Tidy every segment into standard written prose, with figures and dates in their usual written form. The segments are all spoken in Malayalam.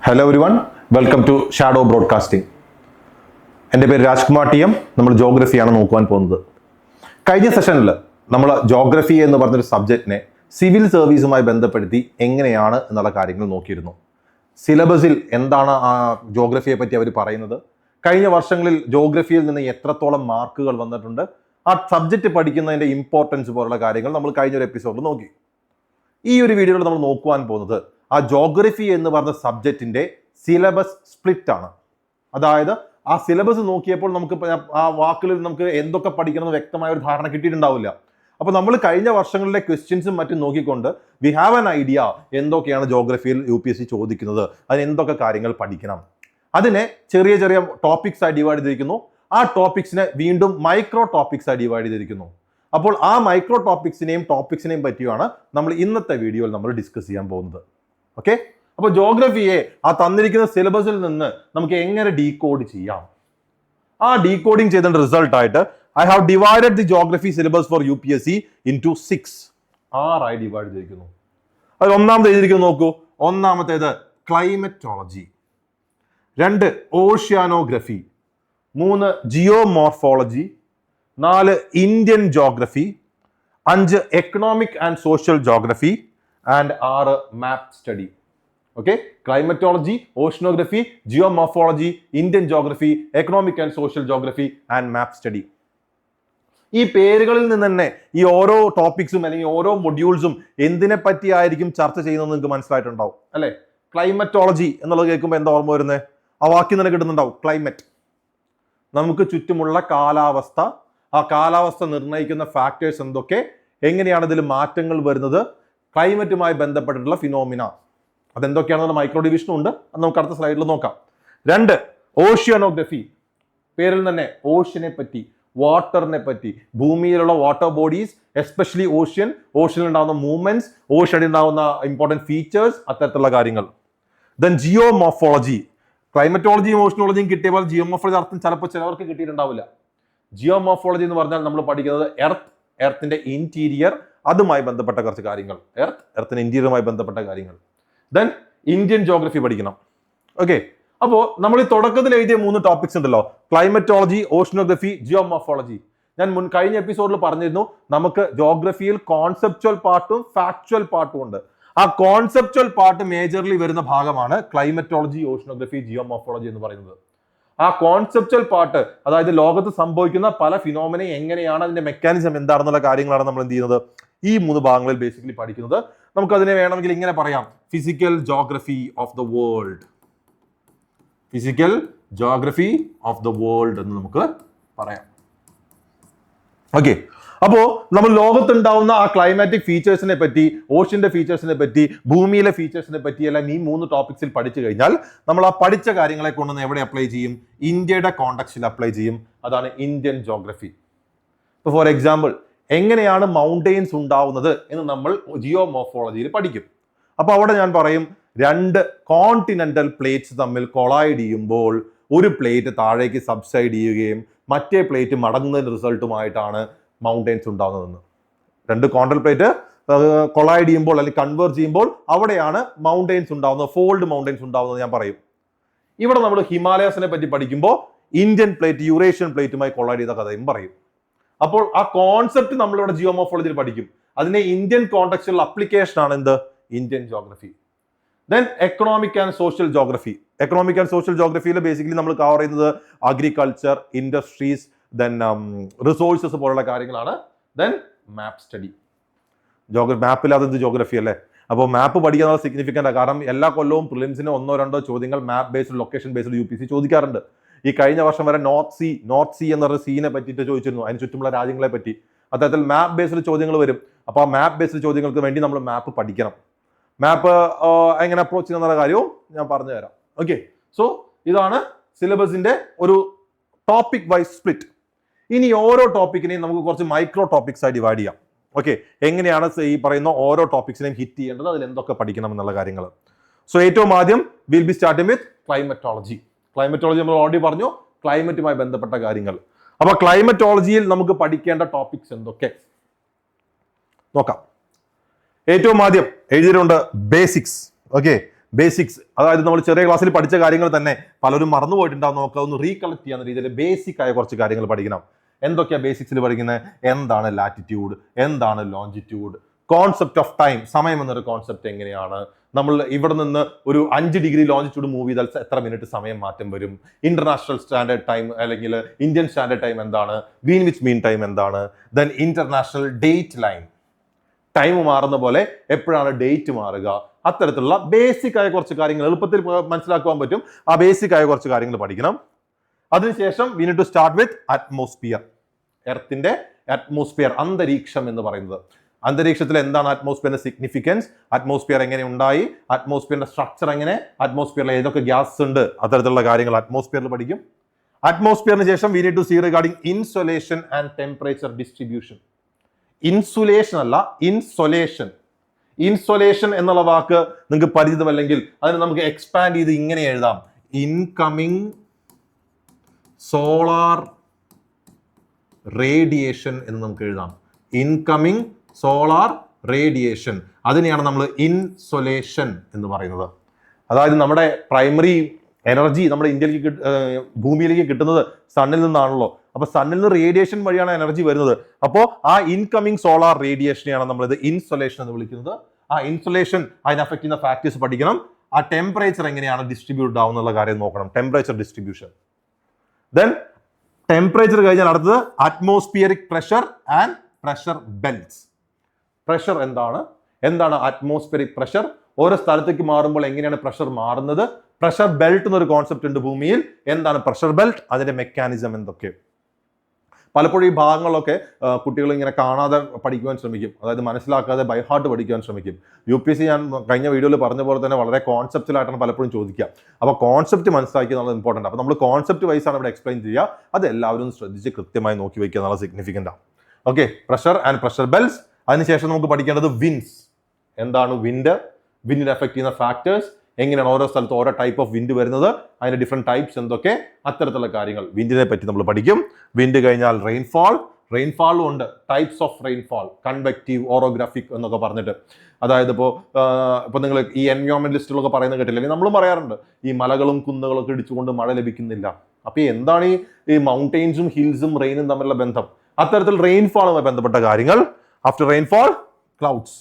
Hello everyone, welcome to shadow broadcasting. എൻ്റെ പേര് രാജ്കുമാർ ടി എം. നമ്മൾ ജോഗ്രഫിയാണ് നോക്കുവാൻ പോകുന്നത്. കഴിഞ്ഞ സെഷനിൽ നമ്മൾ ജോഗ്രഫി എന്ന് പറഞ്ഞൊരു സബ്ജക്റ്റിനെ സിവിൽ സർവീസുമായി ബന്ധപ്പെടുത്തി എങ്ങനെയാണ് എന്നുള്ള കാര്യങ്ങൾ നോക്കിയിരുന്നു. സിലബസിൽ എന്താണ് ആ ജോഗ്രഫിയെ പറ്റി അവർ പറയുന്നത്, കഴിഞ്ഞ വർഷങ്ങളിൽ ജോഗ്രഫിയിൽ നിന്ന് എത്രത്തോളം മാർക്കുകൾ വന്നിട്ടുണ്ട്, ആ സബ്ജക്റ്റ് പഠിക്കുന്നതിൻ്റെ ഇമ്പോർട്ടൻസ് പോലുള്ള കാര്യങ്ങൾ നമ്മൾ കഴിഞ്ഞൊരു എപ്പിസോഡിൽ നോക്കി. ഈ ഒരു വീഡിയോയിൽ നമ്മൾ നോക്കുവാൻ പോകുന്നത് ആ ജോഗ്രഫി എന്ന് പറഞ്ഞ സബ്ജക്റ്റിന്റെ സിലബസ് സ്പ്ലിറ്റ് ആണ്. അതായത് ആ സിലബസ് നോക്കിയപ്പോൾ നമുക്ക് ആ വാക്കുകളിൽ നമുക്ക് എന്തൊക്കെ പഠിക്കണമെന്ന് വ്യക്തമായ ഒരു ധാരണ കിട്ടിയിട്ടുണ്ടാവില്ല. അപ്പോൾ നമ്മൾ കഴിഞ്ഞ വർഷങ്ങളിലെ ക്വസ്റ്റ്യൻസും മറ്റും നോക്കിക്കൊണ്ട് വി ഹാവ് ആൻ ഐഡിയ എന്തൊക്കെയാണ് ജോഗ്രഫിയിൽ UPSC ചോദിക്കുന്നത്, അതിന് എന്തൊക്കെ കാര്യങ്ങൾ പഠിക്കണം. അതിനെ ചെറിയ ചെറിയ ടോപ്പിക്സ് ആയി ഡിവൈഡ് ചെയ്തിരിക്കുന്നു. ആ ടോപ്പിക്സിനെ വീണ്ടും മൈക്രോ ടോപ്പിക്സ് ആയി ഡിവൈഡ് ചെയ്തിരിക്കുന്നു. അപ്പോൾ ആ മൈക്രോ ടോപ്പിക്സിനെയും പറ്റിയാണ് നമ്മൾ ഇന്നത്തെ വീഡിയോയിൽ നമ്മൾ ഡിസ്കസ് ചെയ്യാൻ പോകുന്നത്. ഓക്കെ, അപ്പോൾ ജോഗ്രഫിയെ ആ തന്നിരിക്കുന്ന സിലബസിൽ നിന്ന് നമുക്ക് എങ്ങനെ ഡീകോഡ് ചെയ്യാം, ആ ഡീകോഡിങ് ചെയ്തതിന്റെ റിസൾട്ട് ആയിട്ട് I have divided the geography syllabus four UPSC into 6 ആയി ഡിവൈഡ് ചെയ്തിരിക്കുന്നു. അത് ഒന്നാമത് എഴുതിയിരിക്കുന്നു, നോക്കൂ. ഒന്നാമത്തേത് climatology, 2 oceanography, 3 geomorphology, 4 Indian geography, 5 economic and social geography and 6 map study. Okay, climatology, oceanography, geomorphology, Indian geography, economic and social geography and map study. ഈ പേരുകളിൽ നിന്ന് തന്നെ ഈ ഓരോ ടോപ്പിക്സും അല്ലെങ്കിൽ ഓരോ മൊഡ്യൂൾസും എന്തിനെ പറ്റിയായിരിക്കും ചർച്ച ചെയ്യുന്നത് നിങ്ങൾക്ക് മനസ്സിലായിട്ടുണ്ടാവും അല്ലെ. ക്ലൈമറ്റോളജി എന്നുള്ളത് കേൾക്കുമ്പോൾ എന്താ ഓർമ്മ വരുന്നത്? ആ വാക്യം തന്നെ കിട്ടുന്നുണ്ടാവും, ക്ലൈമറ്റ്. നമുക്ക് ചുറ്റുമുള്ള കാലാവസ്ഥ, ആ കാലാവസ്ഥ നിർണ്ണയിക്കുന്ന ഫാക്ടേഴ്സ് എന്തൊക്കെ, എങ്ങനെയാണ് ഇതിൽ മാറ്റങ്ങൾ വരുന്നത്, ക്ലൈമറ്റുമായി ബന്ധപ്പെട്ടിട്ടുള്ള ഫിനോമിന, അതെന്തൊക്കെയാണെന്നുള്ള മൈക്രോ ഡിവിഷനും ഉണ്ട്. അത് നമുക്ക് അടുത്ത സ്ലൈഡിൽ നോക്കാം. 2 ഓഷ്യാനോഗ്രഫി, പേരിൽ തന്നെ ഓഷ്യനെ പറ്റി, വാട്ടറിനെ പറ്റി, ഭൂമിയിലുള്ള വാട്ടർ ബോഡീസ്, എസ്പെഷ്യലി ഓഷ്യനിൽ ഉണ്ടാകുന്ന മൂവ്മെന്റ്സ്, ഓഷ്യനിൽ ഉണ്ടാകുന്ന ഇമ്പോർട്ടൻറ്റ് ഫീച്ചേഴ്സ്, അത്തരത്തിലുള്ള കാര്യങ്ങൾ. ദെൻ ജിയോമോർഫോളജി, ക്ലൈമറ്റോളജിയും ഓഷ്യനോളജിയും കിട്ടിയ പോലെ ജിയോമോർഫോളജി അർത്ഥം ചിലപ്പോൾ ചിലവർക്ക് കിട്ടിയിട്ടുണ്ടാവില്ല. ജിയോമോർഫോളജി എന്ന് പറഞ്ഞാൽ നമ്മൾ പഠിക്കുന്നത് എർത്തിന്റെ ഇന്റീരിയർ, അതുമായി ബന്ധപ്പെട്ട കുറച്ച് കാര്യങ്ങൾ, എർത്തിന്റെ ഇന്റീരിയറുമായി ബന്ധപ്പെട്ട കാര്യങ്ങൾ. ദെൻ ഇന്ത്യൻ ജോഗ്രഫി പഠിക്കണം. ഓക്കെ, അപ്പോൾ നമ്മൾ ഈ തുടക്കത്തിൽ എഴുതിയ 3 ടോപ്പിക്സ് ഉണ്ടല്ലോ, ക്ലൈമറ്റോളജി, ഓഷ്യനോഗ്രഫി, ജിയോമോർഫോളജി. ഞാൻ കഴിഞ്ഞ എപ്പിസോഡിൽ പറഞ്ഞിരുന്നു നമുക്ക് ജോഗ്രഫിയിൽ കോൺസെപ്ച്വൽ പാർട്ടും ഫാക്ച്വൽ പാർട്ടും ഉണ്ട്. ആ കോൺസെപ്ച്വൽ പാർട്ട് മേജർലി വരുന്ന ഭാഗമാണ് ക്ലൈമറ്റോളജി, ഓഷ്യനോഗ്രഫി, ജിയോമോർഫോളജി എന്ന് പറയുന്നത്. ആ കോൺസെപ്ച്വൽ പാർട്ട്, അതായത് ലോകത്ത് സംഭവിക്കുന്ന പല ഫിനോമിന എങ്ങനെയാണ്, അതിന്റെ മെക്കാനിസം എന്താണെന്നുള്ള കാര്യങ്ങളാണ് നമ്മൾ എന്ത് ചെയ്യുന്നത്, ഈ 3 ഭാഗങ്ങളിൽ ബേസിക്കലി പഠിക്കുന്നത്. നമുക്കതിനെ വേണമെങ്കിൽ ഇങ്ങനെ പറയാം, physical geography of the world, physical geography of the world എന്ന് നമുക്ക് പറയാം. ഓക്കെ, അപ്പോൾ നമ്മൾ ലോകത്തുണ്ടാവുന്ന ആ ക്ലൈമാറ്റിക് ഫീച്ചേഴ്സിനെ പറ്റി, ഓഷ്യന്റെ ഫീച്ചേഴ്സിനെ പറ്റി, ഭൂമിയിലെ ഫീച്ചേഴ്സിനെ പറ്റി എല്ലാം ഈ 3 ടോപ്പിക്സിൽ പഠിച്ചു കഴിഞ്ഞാൽ നമ്മൾ ആ പഠിച്ച കാര്യങ്ങളെ കൊണ്ടുവന്ന് എവിടെ അപ്ലൈ ചെയ്യും? ഇന്ത്യയുടെ കോണ്ടെക്സ്റ്റിൽ അപ്ലൈ ചെയ്യും. അതാണ് ഇന്ത്യൻ ജോഗ്രഫി. ഇപ്പോൾ ഫോർ എക്സാമ്പിൾ, എങ്ങനെയാണ് മൗണ്ടെയിൻസ് ഉണ്ടാവുന്നത് എന്ന് നമ്മൾ ജിയോമോർഫോളജിയിൽ പഠിക്കും. അപ്പോൾ അവിടെ ഞാൻ പറയും 2 കോണ്ടിനെന്റൽ പ്ലേറ്റ്സ് തമ്മിൽ കൊളൈഡ് ചെയ്യുമ്പോൾ ഒരു പ്ലേറ്റ് താഴേക്ക് സബ്സൈഡ് ചെയ്യുകയും മറ്റേ പ്ലേറ്റ് മടങ്ങുന്നതിന്റെ റിസൾട്ടുമായിട്ടാണ് മൗണ്ടെയിൻസ് ഉണ്ടാകുന്നതെന്ന്. 2 കോണ്ടിനെന്റൽ പ്ലേറ്റ് കൊളൈഡ് ചെയ്യുമ്പോൾ അല്ലെങ്കിൽ കൺവേർജ് ചെയ്യുമ്പോൾ അവിടെയാണ് മൗണ്ടെയിൻസ് ഉണ്ടാവുന്നത്, ഫോൾഡ് മൗണ്ടെയിൻസ് ഉണ്ടാവുന്നത് ഞാൻ പറയും. ഇവിടെ നമ്മൾ ഹിമാലയസിനെ പറ്റി പഠിക്കുമ്പോൾ ഇന്ത്യൻ പ്ലേറ്റ് യൂറേഷ്യൻ പ്ലേറ്റുമായി കൊളൈഡ് ചെയ്ത കഥയും പറയും. അപ്പോൾ ആ കോൺസെപ്റ്റ് നമ്മളിവിടെ ജിയോമോർഫോളജിയിൽ പഠിക്കും. അതിന്റെ ഇന്ത്യൻ കോണ്ടെക്സ്റ്റിലുള്ള അപ്ലിക്കേഷൻ ആണ് എന്ത്? Indian geography. Then economic and social geography. Economic and social ജോഗ്രഫിയിൽ ബേസിക്കലി നമ്മൾ കവർ ചെയ്യുന്നത് അഗ്രികൾച്ചർ, ഇൻഡസ്ട്രീസ്, ദെൻ റിസോഴ്സസ് പോലുള്ള കാര്യങ്ങളാണ്. ദെൻ മാപ്പ് സ്റ്റഡി. മാപ്പില്ലാതെ എന്ത് ജോഗ്രഫി അല്ലേ? അപ്പോൾ മാപ്പ് പഠിക്കുന്നത് സിഗ്നിഫിക്കൻ്റ് ആണ്. കാരണം എല്ലാ കൊല്ലവും പ്രിലിംസിന് 1-2 ചോദ്യങ്ങൾ മാപ്പ് ബേസ്ഡ്, ലൊക്കേഷൻ ബേസ്ഡ് UPSC ചോദിക്കാറുണ്ട്. ഈ കഴിഞ്ഞ വർഷം വരെ നോർത്ത് സീ എന്ന ഒരു സീനെ പറ്റിയിട്ട് ചോദിച്ചിരുന്നു, അതിന് ചുറ്റുമുള്ള രാജ്യങ്ങളെ പറ്റി. അത്തരത്തിൽ മാപ്പ് ബേസ്ഡ് ചോദ്യങ്ങൾ വരും. അപ്പോൾ ആ മാപ്പ് ബേസ്ഡ് ചോദ്യങ്ങൾക്ക് വേണ്ടി നമ്മൾ മാപ്പ് പഠിക്കണം. മാപ്പ് എങ്ങനെ അപ്രോച്ച് ചെയ്യുന്ന കാര്യവും ഞാൻ പറഞ്ഞു തരാം. ഓക്കെ, സോ ഇതാണ് സിലബസിന്റെ ഒരു ടോപ്പിക് വൈസ് സ്പ്ലിറ്റ്. ഇനി ഓരോ ടോപ്പിക്കിനെയും നമുക്ക് കുറച്ച് മൈക്രോ ടോപ്പിക്സ് ആയി ഡിവൈഡ് ചെയ്യാം. ഓക്കെ, എങ്ങനെയാണ് ഈ പറയുന്ന ഓരോ ടോപ്പിക്സിനെയും ഹിറ്റ് ചെയ്യേണ്ടത്, അതിൽ എന്തൊക്കെ പഠിക്കണം എന്നുള്ള കാര്യങ്ങൾ. സോ ഏറ്റവും ആദ്യം will be starting with climatology. Climatology നമ്മൾ ഓൾറെഡി പറഞ്ഞു, ക്ലൈമറ്റുമായി ബന്ധപ്പെട്ട കാര്യങ്ങൾ. അപ്പൊ ക്ലൈമറ്റോളജിയിൽ നമുക്ക് പഠിക്കേണ്ട ടോപ്പിക്സ് എന്തൊക്കെ നോക്കാം. ഏറ്റവും ആദ്യം എഴുതിയിട്ടുണ്ട് ബേസിക്സ്. ഓക്കെ, ബേസിക്സ്, അതായത് നമ്മൾ ചെറിയ ക്ലാസ്സിൽ പഠിച്ച കാര്യങ്ങൾ തന്നെ പലരും മറന്നുപോയിട്ടുണ്ടാവും. നമുക്ക് ഒന്ന് റീകളക്ട് ചെയ്യാവുന്ന രീതിയിൽ ബേസിക് ആയ കുറച്ച് കാര്യങ്ങൾ പഠിക്കണം. എന്തൊക്കെയാ ബേസിക്സിൽ പഠിക്കുന്നത്? എന്താണ് ലാറ്റിറ്റ്യൂഡ്, എന്താണ് ലോഞ്ചിറ്റ്യൂഡ്, കോൺസെപ്റ്റ് ഓഫ് ടൈം, സമയം എന്നൊരു കോൺസെപ്റ്റ് എങ്ങനെയാണ്, നമ്മൾ ഇവിടെ നിന്ന് ഒരു 5 ഡിഗ്രി ലോഞ്ചിറ്റ്യൂഡ് മൂവ് ചെയ്താൽ എത്ര മിനിറ്റ് സമയം മാറ്റം വരും, ഇന്റർനാഷണൽ സ്റ്റാൻഡേർഡ് ടൈം അല്ലെങ്കിൽ ഇന്ത്യൻ സ്റ്റാൻഡേർഡ് ടൈം എന്താണ്, ഗ്രീൻവിച്ച് മീൻ ടൈം എന്താണ്, then international date line, time മാറുന്ന പോലെ എപ്പോഴാണ് ഡേറ്റ് മാറുക, അത്തരത്തിലുള്ള ബേസിക് ആയ കുറച്ച് കാര്യങ്ങൾ എളുപ്പത്തിൽ മനസ്സിലാക്കുവാൻ പറ്റും. ആ ബേസിക് ആയ കുറച്ച് കാര്യങ്ങൾ പഠിക്കണം. അതിനുശേഷം we need to start with atmosphere. എർത്തിന്റെ അറ്റ്മോസ്ഫിയർ, അന്തരീക്ഷം എന്ന് പറയുന്നത്. അന്തരീക്ഷത്തിൽ എന്താണ് അറ്റ്മോസ്ഫിയറിന്റെ സിഗ്നിഫിക്കൻസ്, അറ്റ്മോസ്ഫിയർ എങ്ങനെ ഉണ്ടായി, അറ്റ്മോസ്ഫിയറിന്റെ സ്ട്രക്ചർ എങ്ങനെ, അറ്റ്മോസ്ഫിയറിൽ ഏതൊക്കെ ഗ്യാസ് ഉണ്ട്, അത്തരത്തിലുള്ള കാര്യങ്ങൾ അറ്റ്മോസ്ഫിയറിൽ പഠിക്കും. അറ്റ്മോസ്ഫിയറിന് ശേഷം we need to see regarding insolation and temperature distribution. Insulation അല്ല, ഇൻസൊലേഷൻ. ഇൻസൊലേഷൻ എന്നുള്ള വാക്ക് നിങ്ങൾക്ക് പരിചിതമല്ലെങ്കിൽ അതിന് നമുക്ക് എക്സ്പാൻഡ് ചെയ്ത് ഇങ്ങനെ എഴുതാം: ഇൻകമിങ് സോളാർ റേഡിയേഷൻ എന്ന് നമുക്ക് എഴുതാം. ഇൻകമിങ് സോളാർ റേഡിയേഷൻ, അതിനെയാണ് നമ്മൾ ഇൻസൊലേഷൻ എന്ന് പറയുന്നത്. അതായത് നമ്മുടെ പ്രൈമറി എനർജി നമ്മുടെ ഇന്ത്യയിലേക്ക് ഭൂമിയിലേക്ക് കിട്ടുന്നത് സണ്ണിൽ നിന്നാണല്ലോ. അപ്പൊ സണ്ണിൽ നിന്ന് റേഡിയേഷൻ വഴിയാണ് എനർജി വരുന്നത്. അപ്പോൾ ആ ഇൻകമിങ് സോളാർ റേഡിയേഷനെയാണ് നമ്മളിത് ഇൻസൊലേഷൻ എന്ന് വിളിക്കുന്നത്. ആ ഇൻസൊലേഷൻ അതിന് അഫക്ട് ചെയ്യുന്ന ഫാക്ടേഴ്സ് പഠിക്കണം. ആ ടെമ്പറേച്ചർ എങ്ങനെയാണ് ഡിസ്ട്രിബ്യൂട്ട് ആവുന്നുള്ള കാര്യം നോക്കണം, ടെമ്പറേച്ചർ ഡിസ്ട്രിബ്യൂഷൻ. ദെൻ ടെമ്പറേച്ചർ കഴിഞ്ഞാൽ അടുത്തത് atmospheric pressure and pressure belts. Pressure എന്താണ്, എന്താണ് അറ്റ്മോസ്ഫിയറിക് പ്രഷർ, ഓരോ സ്ഥലത്തേക്ക് മാറുമ്പോൾ എങ്ങനെയാണ് പ്രഷർ മാറുന്നത്, പ്രഷർ ബെൽറ്റ് എന്നൊരു കോൺസെപ്റ്റ് ഉണ്ട് ഭൂമിയിൽ. എന്താണ് പ്രഷർ ബെൽറ്റ്, അതിന്റെ മെക്കാനിസം എന്തൊക്കെ. പലപ്പോഴും ഈ ഭാഗങ്ങളൊക്കെ കുട്ടികൾ ഇങ്ങനെ കാണാതെ പഠിക്കുവാൻ ശ്രമിക്കും, അതായത് മനസ്സിലാക്കാതെ ബൈ ഹാർട്ട് പഠിക്കുവാൻ ശ്രമിക്കും. UPSC ഞാൻ കഴിഞ്ഞ വീഡിയോയിൽ പറഞ്ഞ പോലെ തന്നെ വളരെ കോൺസെപ്റ്റിലായിട്ടാണ് പലപ്പോഴും ചോദിക്കുക. അപ്പോൾ കോൺസെപ്റ്റ് മനസ്സിലാക്കി എന്നുള്ളത് ഇമ്പോർട്ടൻ്റ്. അപ്പോൾ നമ്മൾ കോൺസെപ്റ്റ് വൈസ് ആണ് ഇവിടെ എക്സ്പ്ലെയിൻ ചെയ്യുക. അത് എല്ലാവരും ശ്രദ്ധിച്ച് കൃത്യമായി നോക്കി വയ്ക്കുക എന്നുള്ള സിഗ്നിഫിക്കൻ്റ് ആണ്. Okay, pressure and pressure belts. അതിനുശേഷം നമുക്ക് പഠിക്കേണ്ടത് വിൻഡ്സ്. എന്താണ് വിൻഡ്, വിൻഡിനെ എഫക്ട് ചെയ്യുന്ന ഫാക്ടേഴ്സ്, എങ്ങനെയാണ് ഓരോ സ്ഥലത്ത് ഓരോ ടൈപ്പ് ഓഫ് വിൻഡ് വരുന്നത്, അതിന്റെ ഡിഫറെന്റ് ടൈപ്സ് എന്തൊക്കെ, അത്തരത്തിലുള്ള കാര്യങ്ങൾ വിൻഡിനെ പറ്റി നമ്മൾ പഠിക്കും. വിൻഡ് കഴിഞ്ഞാൽ റെയിൻഫാൾ, റെയിൻഫാളും ഉണ്ട്, types of rainfall, convective, orographic എന്നൊക്കെ പറഞ്ഞിട്ട്. അതായത് ഇപ്പോൾ നിങ്ങൾ ഈ എൻവയോൺമെന്റലിസ്റ്റുകളൊക്കെ പറയുന്നത് കേട്ടില്ലെങ്കിൽ നമ്മളും പറയാറുണ്ട്, ഈ മലകളും കുന്നുകളും ഒക്കെ ഇടിച്ചുകൊണ്ട് മഴ ലഭിക്കുന്നില്ല. അപ്പൊ എന്താണ് ഈ മൗണ്ടെയിൻസും ഹിൽസും റെയിനും തമ്മിലുള്ള ബന്ധം, അത്തരത്തിൽ റെയിൻഫാളുമായി ബന്ധപ്പെട്ട കാര്യങ്ങൾ. After rainfall clouds.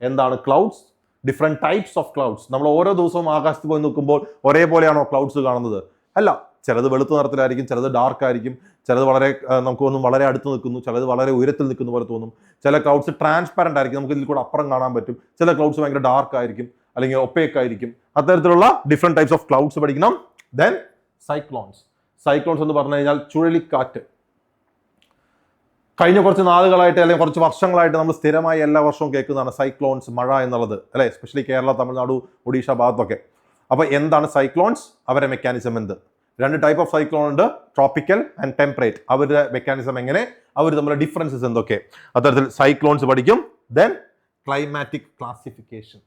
എന്താണ് clouds, different types of clouds. നമ്മൾ ഓരോ ദിവസവും ആകാശത്ത് പോയി നോക്കുമ്പോൾ ഒരേപോലെയാണോ ക്ലൗഡ്സ് കാണുന്നത്? അല്ല, ചിലത് വെളുത്ത നിറത്തിലായിരിക്കും, ചിലത് ഡാർക്ക് ആയിരിക്കും, ചിലത് വളരെ നമുക്ക് തോന്നും വളരെ അടുത്ത് നിൽക്കുന്നു, ചിലത് വളരെ ഉയരത്തിൽ നിൽക്കുന്ന പോലെ തോന്നും. ചില ക്ലൗഡ്സ് ട്രാൻസ്പാരന്റ് ആയിരിക്കും, നമുക്ക് ഇതിൽ കൂടെ അപ്പുറം കാണാൻ പറ്റും. ചില ക്ലൗഡ്സ് ഭയങ്കര ഡാർക്ക് ആയിരിക്കും അല്ലെങ്കിൽ ഒപ്പേക്ക് ആയിരിക്കും. അത്തരത്തിലുള്ള ഡിഫറെന്റ് ടൈപ്സ് ഓഫ് ക്ലൗഡ്സ് പഠിക്കണം. Then cyclones. സൈക്ലോൺസ് എന്ന് പറഞ്ഞു കഴിഞ്ഞാൽ ചുഴലിക്കാറ്റ്. കഴിഞ്ഞ കുറച്ച് നാളുകളായിട്ട് അല്ലെങ്കിൽ കുറച്ച് വർഷങ്ങളായിട്ട് നമ്മൾ സ്ഥിരമായി എല്ലാ വർഷവും കേൾക്കുന്നതാണ് സൈക്ലോൺസ്, മഴ എന്നുള്ളത്, അല്ലെ? എസ്പെഷ്യലി കേരള, തമിഴ്നാട്, ഒഡീഷ ഭാഗത്തൊക്കെ. അപ്പൊ എന്താണ് സൈക്ലോൺസ്, അവരുടെ മെക്കാനിസം എന്ത്? 2 ടൈപ്പ് ഓഫ് സൈക്ലോൺ ഉണ്ട്, ട്രോപ്പിക്കൽ ആൻഡ് ടെമ്പറേറ്റ്. അവരുടെ മെക്കാനിസം എങ്ങനെ, അവർ തമ്മിലുള്ള ഡിഫറൻസസ് എന്തൊക്കെ, അത്തരത്തിൽ സൈക്ലോൺസ് പഠിക്കും. Then climatic classification.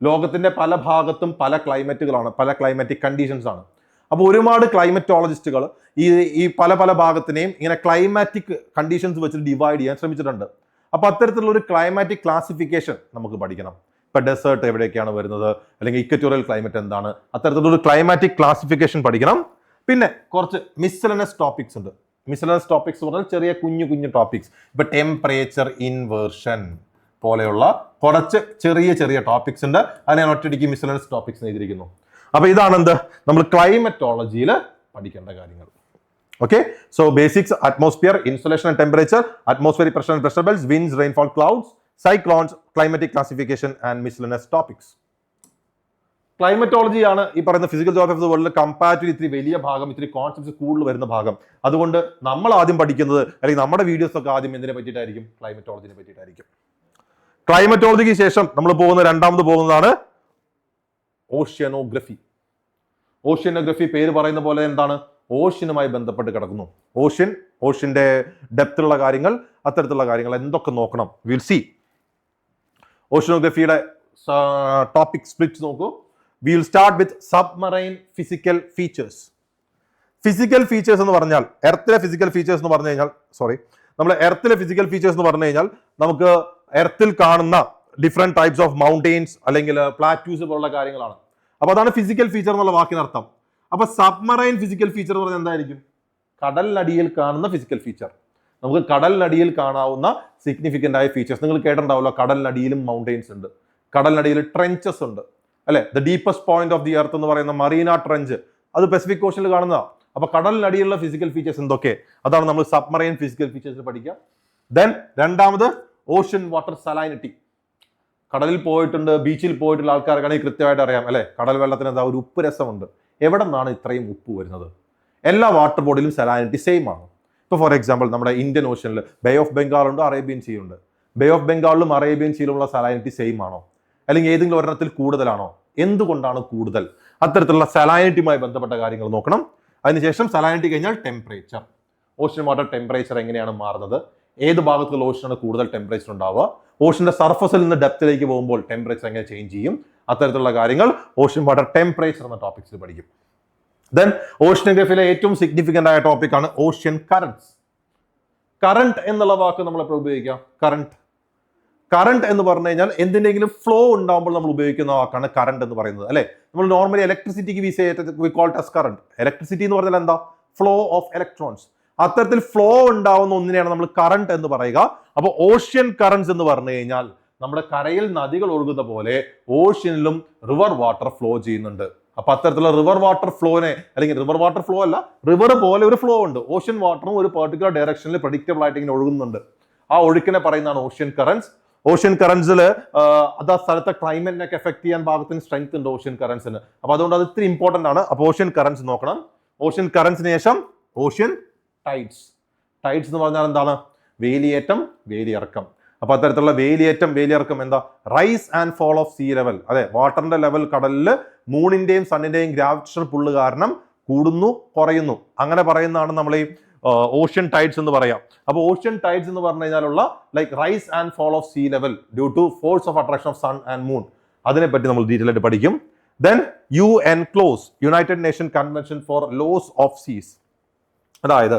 ലോകത്തിന്റെ പല ഭാഗത്തും പല ക്ലൈമറ്റുകളാണ്, പല ക്ലൈമാറ്റിക് കണ്ടീഷൻസ് ആണ്. അപ്പോൾ ഒരുപാട് ക്ലൈമറ്റോളജിസ്റ്റുകൾ ഈ പല പല ഭാഗത്തിനെയും ഇങ്ങനെ ക്ലൈമാറ്റിക് കണ്ടീഷൻസ് വെച്ചിട്ട് ഡിവൈഡ് ചെയ്യാൻ ശ്രമിച്ചിട്ടുണ്ട്. അപ്പോൾ അത്തരത്തിലുള്ള ഒരു ക്ലൈമാറ്റിക് ക്ലാസിഫിക്കേഷൻ നമുക്ക് പഠിക്കണം. ഇപ്പൊ ഡെസേർട്ട് എവിടെയൊക്കെയാണ് വരുന്നത്, അല്ലെങ്കിൽ ഇക്വറ്റോറിയൽ ക്ലൈമറ്റ് എന്താണ്, അത്തരത്തിലുള്ള ഒരു ക്ലൈമാറ്റിക് ക്ലാസിഫിക്കേഷൻ പഠിക്കണം. പിന്നെ കുറച്ച് മിസ്സലനസ് ടോപ്പിക്സ് ഉണ്ട്. മിസ്സലനസ് ടോപ്പിക്സ് പറഞ്ഞാൽ ചെറിയ കുഞ്ഞു കുഞ്ഞു ടോപ്പിക്സ്. ഇപ്പൊ ടെമ്പറേച്ചർ ഇൻവേർഷൻ പോലെയുള്ള കുറച്ച് ചെറിയ ചെറിയ ടോപ്പിക്സ് ഉണ്ട്. അതിനെ ഞാൻ ഒറ്റയടിക്ക് മിസ്സലനസ് ടോപ്പിക്സ് എഴുതിയിരിക്കുന്നു. അപ്പൊ ഇതാണ് എന്ത് നമ്മൾ ക്ലൈമറ്റോളജിയിൽ പഠിക്കേണ്ട കാര്യങ്ങൾ. Okay, so basics: atmosphere, insolation and temperature, atmospheric pressure and pressure belts, winds, rainfall, clouds, cyclones, climatic classification and miscellaneous topics. Climatology ആണ് ഈ പറയുന്ന ഫിസിക്കൽ ജോഗ്രഫി ഓഫ് ദി വേൾഡിൽ കമ്പാരിറ്റീവ്ലി ഇത്തിരി വലിയ ഭാഗം, ഇത്തിരി കോൺസെപ്റ്റ്സ് കൂടുതൽ വരുന്ന ഭാഗം. അതുകൊണ്ട് നമ്മൾ ആദ്യം പഠിക്കുന്നത്, അല്ലെങ്കിൽ നമ്മുടെ വീഡിയോസ് ഒക്കെ ആദ്യം എന്തിനെ പറ്റിയിട്ടായിരിക്കും? ക്ലൈമറ്റോളജിനെ പറ്റിയിട്ടായിരിക്കും. ക്ലൈമറ്റോളജിക്ക് ശേഷം നമ്മൾ രണ്ടാമത് പോകുന്നതാണ് ഓഷ്യനോഗ്രഫി. ഓഷ്യനോഗ്രഫി പേര് പറയുന്ന പോലെ എന്താണ്? ഓഷ്യനുമായി ബന്ധപ്പെട്ട് കിടക്കുന്നു. ഓഷ്യന്റെ ഡെപ്തിലുള്ള കാര്യങ്ങൾ, അത്തരത്തിലുള്ള കാര്യങ്ങൾ എന്തൊക്കെ നോക്കണം, വിൽ സി. ഓഷ്യനോഗ്രഫിയുടെ ടോപ്പിക് സ്പ്ലിറ്റ് നോക്കൂ. We will start with submarine physical features. Physical features എന്ന് പറഞ്ഞാൽ എർത്തിലെ ഫിസിക്കൽ ഫീച്ചേഴ്സ് എന്ന് പറഞ്ഞു കഴിഞ്ഞാൽ, നമ്മൾ എർത്തിലെ ഫിസിക്കൽ ഫീച്ചേഴ്സ് എന്ന് പറഞ്ഞു കഴിഞ്ഞാൽ നമുക്ക് എർത്തിൽ കാണുന്ന ഡിഫറെന്റ് ടൈപ്സ് ഓഫ് മൗണ്ടെയിൻസ് അല്ലെങ്കിൽ പ്ലാറ്റ്യൂസ് പോലുള്ള കാര്യങ്ങളാണ്. അപ്പൊ അതാണ് ഫിസിക്കൽ ഫീച്ചർ എന്നുള്ള വാക്കിനർത്ഥം. അപ്പൊ സബ്മറൈൻ ഫിസിക്കൽ ഫീച്ചർ എന്ന് പറഞ്ഞാൽ എന്തായിരിക്കും? കടലിനടിയിൽ കാണുന്ന ഫിസിക്കൽ ഫീച്ചർ. നമുക്ക് കടലിനടിയിൽ കാണാവുന്ന സിഗ്നിഫിക്കന്റ് ആയ ഫീച്ചേഴ്സ് നിങ്ങൾ കേട്ടിട്ടുണ്ടാവല്ലോ. കടലിനടിയിലും മൗണ്ടെയിൻസ് ഉണ്ട്, കടലിനടിയിൽ ട്രെഞ്ചസ് ഉണ്ട്, അല്ലെ? The deepest point of the earth എന്ന് പറയുന്ന മറീന ട്രെഞ്ച്, അത് പസഫിക് ഓഷനിൽ കാണുന്നതാണ്. അപ്പൊ കടലിനടിയിലുള്ള ഫിസിക്കൽ ഫീച്ചേഴ്സ് എന്തൊക്കെ? അതാണ് നമ്മൾ സബ്മറൈൻ ഫിസിക്കൽ ഫീച്ചേഴ്സ് പഠിക്കുക. ദെൻ രണ്ടാമത് ഓഷ്യൻ വാട്ടർ സലൈനിറ്റി. കടലിൽ പോയിട്ടുണ്ട്, ബീച്ചിൽ പോയിട്ടുള്ള ആൾക്കാർക്കാണെങ്കിൽ കൃത്യമായിട്ട് അറിയാം, അല്ലെ? കടൽ വെള്ളത്തിന് എന്താ ഒരു ഉപ്പ് രസമുണ്ട്. എവിടെ നിന്നാണ് ഇത്രയും ഉപ്പ് വരുന്നത്? എല്ലാ വാട്ടർ ബോഡിയിലും സലൈനിറ്റി സെയിം ആണ്. ഇപ്പോൾ ഫോർ എക്സാമ്പിൾ നമ്മുടെ ഇന്ത്യൻ ഓഷ്യനിൽ ബേ ഓഫ് ബംഗാൾ ഉണ്ട്, അറേബ്യൻ സീ ഉണ്ട്. ബേ ഓഫ് ബംഗാളിലും അറേബ്യൻ സീയിലുമുള്ള സലൈനിറ്റി സെയിം ആണോ? അല്ലെങ്കിൽ ഏതെങ്കിലും ഒരെണ്ണത്തിൽ കൂടുതലാണോ? എന്തുകൊണ്ടാണ് കൂടുതൽ? അത്തരത്തിലുള്ള സലൈനിറ്റിയുമായി ബന്ധപ്പെട്ട കാര്യങ്ങൾ നോക്കണം. അതിനുശേഷം സലൈനിറ്റി കഴിഞ്ഞാൽ ടെമ്പറേച്ചർ. ഓഷ്യൻ വാട്ടർ ടെമ്പറേച്ചർ എങ്ങനെയാണ് മാറുന്നത്? ഏത് ഭാഗത്തുള്ള ഓഷ്യനാണ് കൂടുതൽ ടെമ്പറേച്ചർ ഉണ്ടാവുക? ഓഷ്യന്റെ സർഫസിൽ നിന്ന് ഡെപ്തിലേക്ക് പോകുമ്പോൾ ടെമ്പറേച്ചർ എങ്ങനെ ചേഞ്ച് ചെയ്യും? അത്തരത്തിലുള്ള കാര്യങ്ങൾ ഓഷ്യൻ വാട്ടർ ടെമ്പറേച്ചർ എന്ന ടോപ്പിക്സിൽ പഠിക്കും. ദെൻ ഓഷ്യനോഗ്രഫിയിലെ ഏറ്റവും സിഗ്നിഫിക്കന്റ് ആയ ടോപ്പിക്കാണ് ഓഷ്യൻ കറന്റ്സ്. കറന്റ് എന്നുള്ള വാക്ക് നമ്മൾ എപ്പോഴും ഉപയോഗിക്കാം. കറന്റ് എന്ന് പറഞ്ഞു കഴിഞ്ഞാൽ എന്തിനെങ്കിലും ഫ്ലോ ഉണ്ടാകുമ്പോൾ നമ്മൾ ഉപയോഗിക്കുന്ന വാക്കാണ് കറന്റ് എന്ന് പറയുന്നത്, അല്ലെ? നമ്മൾ നോർമലി ഇലക്ട്രിസിറ്റിക്ക് we call it as current. Electricity എന്ന് പറഞ്ഞാൽ എന്താ? Flow of electrons. അത്തരത്തിൽ ഫ്ലോ ഉണ്ടാവുന്ന ഒന്നിനെയാണ് നമ്മൾ കറന്റ് എന്ന് പറയുക. അപ്പോൾ ഓഷ്യൻ കറന്റ്സ് എന്ന് പറഞ്ഞു കഴിഞ്ഞാൽ നമ്മുടെ കരയിൽ നദികൾ ഒഴുകുന്ന പോലെ ഓഷ്യനിലും റിവർ വാട്ടർ ഫ്ലോ ചെയ്യുന്നുണ്ട്. അപ്പൊ അത്തരത്തിലുള്ള റിവർ വാട്ടർ ഫ്ലോനെ, അല്ലെങ്കിൽ റിവർ വാട്ടർ ഫ്ലോ അല്ല, റിവർ പോലെ ഒരു ഫ്ലോ ഉണ്ട്. ഓഷ്യൻ വാട്ടറും ഒരു പെർട്ടിക്കുലർ ഡയറക്ഷനിൽ പ്രഡിക്റ്റബിൾ ആയിട്ട് ഇങ്ങനെ ഒഴുകുന്നുണ്ട്. ആ ഒഴുക്കിനെ പറയുന്നതാണ് ഓഷ്യൻ കറന്റ്സ്. ഓഷ്യൻ കറന്റ്സിൽ അത് ആ സ്ഥലത്തെ ക്ലൈമറ്റിനൊക്കെ എഫക്ട് ചെയ്യാൻ പാകത്തിന് സ്ട്രെങ്ത് ഉണ്ട് ഓഷ്യൻ കറന്റ്സിന്. അപ്പൊ അതുകൊണ്ട് അത് ഇത്തിരി ഇമ്പോർട്ടന്റ് ആണ്. അപ്പൊ ഓഷ്യൻ കറന്റ്സ് നോക്കണം. ഓഷ്യൻ കറന്റ്സിന് ശേഷം ഓഷ്യൻ ടൈഡ്സ്. ടൈഡ്സ് എന്ന് പറഞ്ഞാൽ എന്താണ്? വേലിയേറ്റം, വേലിയിറക്കം. അപ്പൊ അത്തരത്തിലുള്ള വേലിയേറ്റം, വേലിയിറക്കം എന്താ? Rise and fall of sea level. അതെ, വാട്ടറിന്റെ ലെവൽ കടലിൽ മൂണിന്റെയും സണ്ണിന്റെയും ഗ്രാവിറ്റേഷണൽ പുള്ള് കാരണം കൂടുന്നു, കുറയുന്നു. അങ്ങനെ പറയുന്നതാണ് നമ്മൾ ഈ ഓഷ്യൻ ടൈഡ്സ് എന്ന് പറയാം. അപ്പോൾ ഓഷ്യൻ ടൈഡ്സ് എന്ന് പറഞ്ഞു കഴിഞ്ഞാലുള്ള like rise and fall of sea level due to force of attraction of sun and moon. അതിനെപ്പറ്റി നമ്മൾ ഡീറ്റെയിൽ ആയിട്ട് പഠിക്കും. Then UNCLOS, united nation convention for laws of seas. അതായത്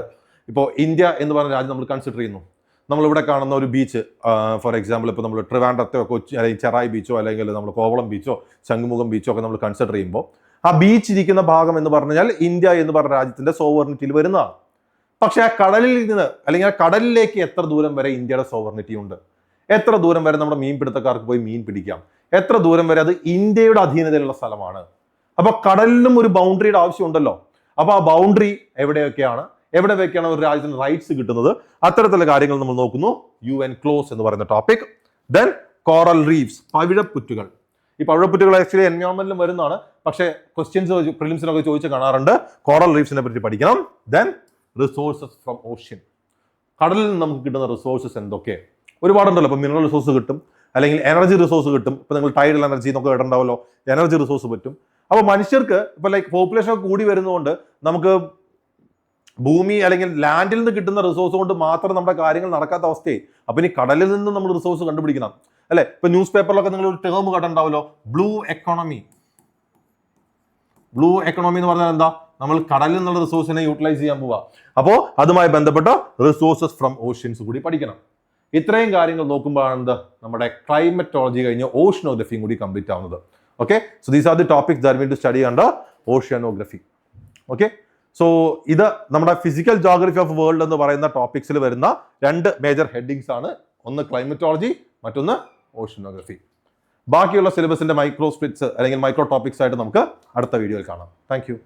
ഇപ്പോൾ ഇന്ത്യ എന്ന് പറഞ്ഞ രാജ്യം നമ്മൾ കൺസിഡർ ചെയ്യുന്നു. നമ്മളിവിടെ കാണുന്ന ഒരു ബീച്ച്, ഫോർ എക്സാമ്പിൾ ഇപ്പോൾ നമ്മൾ ട്രിവാൻഡ്രത്തോ കൊച്ചി അല്ലെങ്കിൽ ചെറായി ബീച്ചോ അല്ലെങ്കിൽ നമ്മൾ കോവളം ബീച്ചോ ശംഖുമുഖം ബീച്ചോ ഒക്കെ നമ്മൾ കൺസിഡർ ചെയ്യുമ്പോൾ ആ ബീച്ച് ഇരിക്കുന്ന ഭാഗം എന്ന് പറഞ്ഞാൽ ഇന്ത്യ എന്ന് പറഞ്ഞ രാജ്യത്തിന്റെ സോവർണിറ്റിയിൽ വരുന്നതാണ്. പക്ഷെ ആ കടലിൽ നിന്ന് അല്ലെങ്കിൽ ആ കടലിലേക്ക് എത്ര ദൂരം വരെ ഇന്ത്യയുടെ സോവർണിറ്റി ഉണ്ട്? എത്ര ദൂരം വരെ നമ്മുടെ മീൻപിടുത്തക്കാർക്ക് പോയി മീൻ പിടിക്കാം? എത്ര ദൂരം വരെ അത് ഇന്ത്യയുടെ അധീനതയിലുള്ള സ്ഥലമാണ്? അപ്പൊ കടലിലും ഒരു ബൗണ്ടറിയുടെ ആവശ്യമുണ്ടല്ലോ. അപ്പൊ ആ ബൗണ്ടറി എവിടെയൊക്കെയാണ്, എവിടെ വെക്കാണ് ഒരു രാജ്യത്തിന് റൈറ്റ്സ് കിട്ടുന്നത്? അത്തരത്തിലുള്ള കാര്യങ്ങൾ നമ്മൾ നോക്കുന്നു. UNCLOS എന്ന് പറയുന്ന ടോപ്പിക്. ദെൻ കോറൽ റീഫ്സ്, പവിഴപ്പുറ്റുകൾ. ഈ പവിഴപ്പുറ്റുകൾ ആക്ച്വലി എൻവയോൺമെന്റിലും വരുന്നതാണ്, പക്ഷേ ക്വസ്റ്റ്യൻസ് പ്രിലിംസിനൊക്കെ ചോദിച്ച് കാണാറുണ്ട്. കോറൽ റീഫ്സിനെ പറ്റി പഠിക്കണം. Then resources from ocean. കടലിൽ നിന്ന് നമുക്ക് കിട്ടുന്ന റിസോഴ്സസ് എന്തൊക്കെ? ഒരുപാടുണ്ടല്ലോ. ഇപ്പൊ മിനറൽ റിസോഴ്സ് കിട്ടും, അല്ലെങ്കിൽ എനർജി റിസോഴ്സ് കിട്ടും. ഇപ്പൊ നിങ്ങൾ ടൈഡൽ എനർജി എന്നൊക്കെ കേട്ടിട്ടുണ്ടാവല്ലോ, എനർജി റിസോഴ്സ് പറ്റും. അപ്പൊ മനുഷ്യർക്ക് ഇപ്പൊ ലൈക്ക് പോപ്പുലേഷൻ കൂടി വരുന്നതുകൊണ്ട് നമുക്ക് ഭൂമി അല്ലെങ്കിൽ ലാൻഡിൽ നിന്ന് കിട്ടുന്ന റിസോഴ്സ് കൊണ്ട് മാത്രം നമ്മുടെ കാര്യങ്ങൾ നടക്കാത്ത അവസ്ഥയായി. അപ്പൊ ഇനി കടലിൽ നിന്ന് നമ്മൾ റിസോഴ്സ് കണ്ടുപിടിക്കണം, അല്ലെ? ഇപ്പൊ ന്യൂസ് പേപ്പറിലൊക്കെ നിങ്ങൾ ഒരു ടേം കേട്ടിട്ടുണ്ടാവല്ലോ, ബ്ലൂ എക്കോണമി. ബ്ലൂ എക്കോണമി എന്ന് പറഞ്ഞാൽ എന്താ? നമ്മൾ കടലിൽ നിന്നുള്ള റിസോഴ്സിനെ യൂട്ടിലൈസ് ചെയ്യാൻ പോവുക. അപ്പോൾ അതുമായി ബന്ധപ്പെട്ട റിസോഴ്സസ് ഫ്രം ഓഷ്യൻസ് കൂടി പഠിക്കണം. ഇത്രയും കാര്യങ്ങൾ നോക്കുമ്പോഴാണ് എന്ത് നമ്മുടെ ക്ലൈമറ്റോളജി കഴിഞ്ഞ് ഓഷ്യനോഗ്രഫിയും കൂടി കംപ്ലീറ്റ് ആവുന്നത്. Okay, so these are the topics that we to study under oceanography. Okay, so ഇത് നമ്മുടെ ഫിസിക്കൽ ജോഗ്രഫി ഓഫ് വേൾഡ് എന്ന് പറയുന്ന ടോപ്പിക്സിൽ വരുന്ന രണ്ട് മേജർ ഹെഡിങ്സ് ആണ്. ഒന്ന് ക്ലൈമറ്റോളജി, മറ്റൊന്ന് ഓഷ്യനോഗ്രഫി. ബാക്കിയുള്ള സിലബസിന്റെ മൈക്രോ സ്പ്ലിറ്റ്സ് അല്ലെങ്കിൽ മൈക്രോ ടോപ്പിക്സ് ആയിട്ട് നമുക്ക് അടുത്ത വീഡിയോയിൽ കാണാം. Thank you.